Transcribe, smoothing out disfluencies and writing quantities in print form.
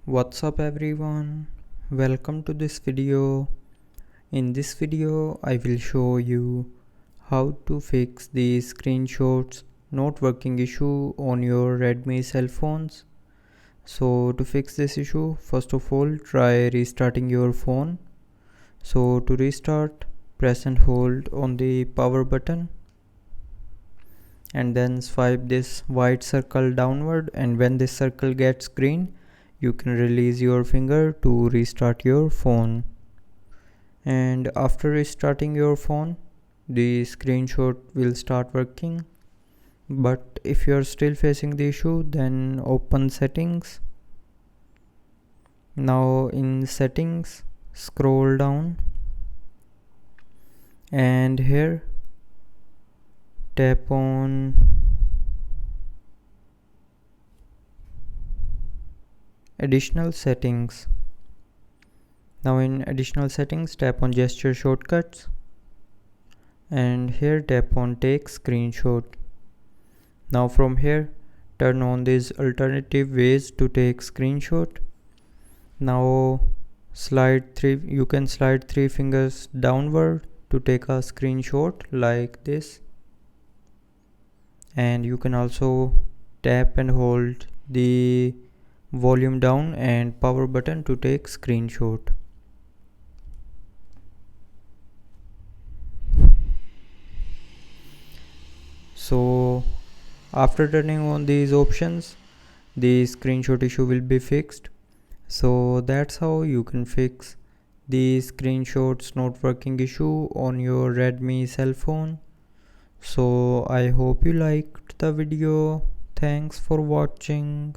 What's up everyone, welcome to this video. In this video I will show you how to fix the screenshots not working issue on your Redmi cell phones. So to fix this issue, first of all try restarting your phone. So to restart, press and hold on the power button and then swipe this white circle downward, and when this circle gets green you can release your finger to restart your phone. And after restarting your phone, the screenshot will start working. But if you are still facing the issue, then open settings. Now in settings, scroll down and here tap on additional settings. Now in additional settings, tap on gesture shortcuts and here tap on take screenshot. Now from here turn on these alternative ways to take screenshot. Now you can slide three fingers downward to take a screenshot like this, and you can also tap and hold the volume down and power button to take screenshot. So after turning on these options, the screenshot issue will be fixed. So that's how you can fix the screenshots not working issue on your Redmi cell phone. So I hope you liked the video. Thanks for watching.